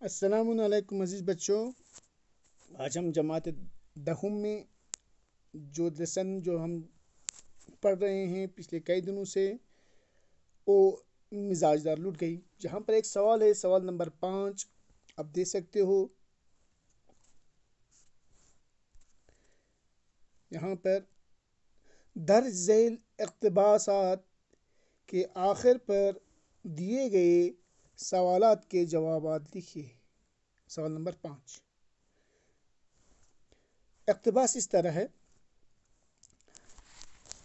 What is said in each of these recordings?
السلام علیکم عزیز بچوں، آج ہم جماعت دہم میں جو لیسن ہم پڑھ رہے ہیں پچھلے کئی دنوں سے وہ مزاج دار لٹ گئی، جہاں پر ایک سوال ہے، سوال نمبر 5 آپ دے سکتے ہو یہاں پر درج ذیل اقتباسات کے آخر پر دیے گئے سوالات کے جوابات لکھیے۔ سوال نمبر 5 اقتباس اس طرح ہے: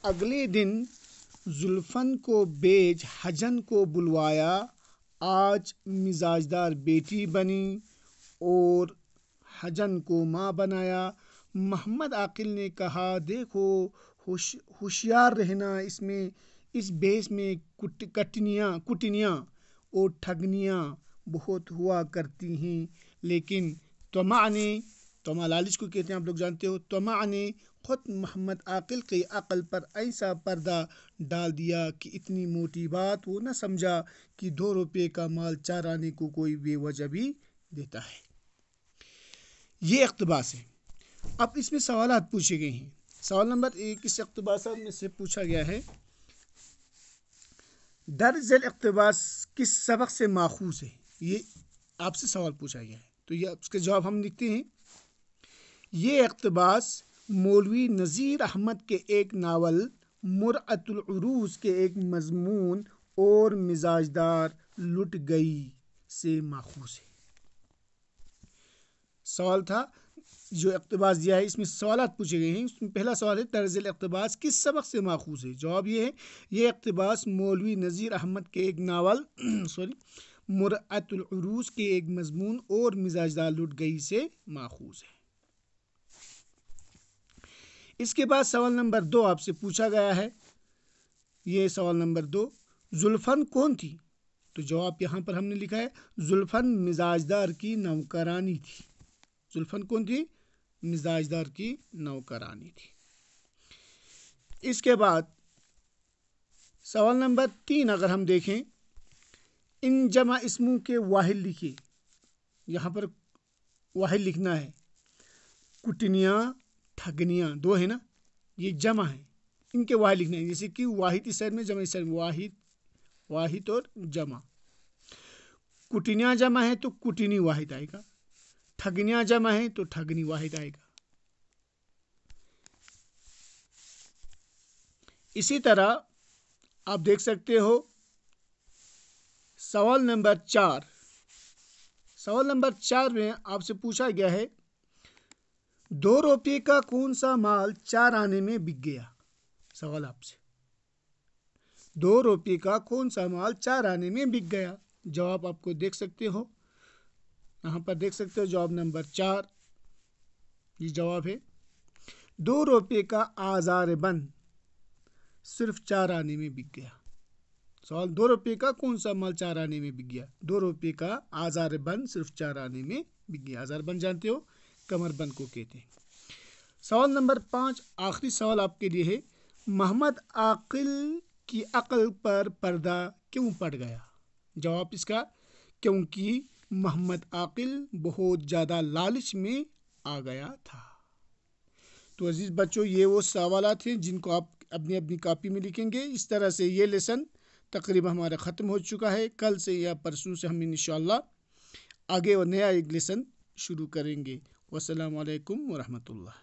اگلے دن زلفن کو بیج حجن کو بلوایا، آج مزاجدار بیٹی بنی اور حجن کو ماں بنایا۔ محمد عاقل نے کہا، دیکھو ہوشیار رہنا، اس بیس میں کٹنیاں اور ٹھگنیاں بہت ہوا کرتی ہیں، لیکن طمع لالچ کو کہتے ہیں، آپ لوگ جانتے ہو، طمع نے خود محمد عاقل کی عقل پر ایسا پردہ ڈال دیا کہ اتنی موٹی بات وہ نہ سمجھا کہ 2 روپے کا مال 4 آنے کو کوئی بے وجہ بھی دیتا ہے۔ یہ اقتباس ہے۔ اب اس میں سوالات پوچھے گئے ہیں۔ سوال نمبر 1 اس اقتباسات میں سے پوچھا گیا ہے، درج ذیل اقتباس کس سبق سے ماخوذ ہے؟ یہ آپ سے سوال پوچھا گیا ہے، تو یہ اس کے جواب ہم لکھتے ہیں۔ یہ اقتباس مولوی نذیر احمد کے ایک ناول مرعۃ العروض کے ایک مضمون اور مزاجدار لٹ گئی سے ماخوذ ہے۔ سوال تھا جو اقتباس دیا ہے، اس میں سوالات پوچھے گئے ہیں۔ اس میں پہلا سوال ہے، درج ذیل اقتباس کس سبق سے ماخوذ ہے؟ جواب یہ ہے، یہ اقتباس مولوی نذیر احمد کے ایک ناول مرعۃ العروض کے ایک مضمون اور مزاجدار لٹ گئی سے ماخوذ ہے۔ اس کے بعد سوال نمبر 2 آپ سے پوچھا گیا ہے، یہ سوال نمبر 2، زلفن کون تھی؟ تو جواب یہاں پر ہم نے لکھا ہے، زلفن مزاجدار کی نوکرانی تھی۔ زلفن کون تھی؟ مزاجدار کی نوکرانی تھی۔ اس کے بعد سوال نمبر 3 اگر ہم دیکھیں، ان جمع اسموں کے واحد لکھیے۔ یہاں پر واحد لکھنا ہے، کٹنیاں ٹھگنیاں 2 ہے نا، یہ جمع ہے، ان کے واحد لکھنا ہے، جیسے کہ واحد اس سائڈ میں، جمع اس سائڈ میں، واحد اور جمع۔ کٹنیاں جمع ہے تو کٹنی واحد آئے گا، ٹھگنیاں جمع ہے تو ٹھگنی واحد آئے گا۔ اسی طرح آپ دیکھ سکتے ہو سوال نمبر 4۔ سوال نمبر 4 میں آپ سے پوچھا گیا ہے، 2 روپے کا کون سا مال 4 آنے میں بک گیا؟ سوال آپ سے، 2 روپے کا کون سا مال 4 آنے میں بک گیا؟ جواب آپ کو دیکھ سکتے ہو، یہاں پر دیکھ سکتے ہو جواب نمبر 4، یہ جواب ہے، 2 روپے کا آزار بند صرف 4 آنے میں بک گیا۔ سوال، 2 روپے کا کون سا مال 4 آنے میں بک گیا؟ 2 روپے کا آزار بند صرف 4 آنے میں بک گیا۔ آزار بند جانتے ہو، کمر بند کو کہتے ہیں۔ سوال نمبر 5 آخری سوال آپ کے لیے ہے، محمد عاقل کی عقل پر پردہ کیوں پڑ گیا؟ جواب اس کا، کیونکہ محمد عاقل بہت زیادہ لالچ میں آ گیا تھا۔ تو عزیز بچوں، یہ وہ سوالات ہیں جن کو آپ اپنی کاپی میں لکھیں گے۔ اس طرح سے یہ لیسن تقریباً ہمارا ختم ہو چکا ہے۔ کل سے یا پرسوں سے ہم انشاءاللہ آگے اور نیا ایک لیسن شروع کریں گے۔ والسلام علیکم ورحمۃ اللہ۔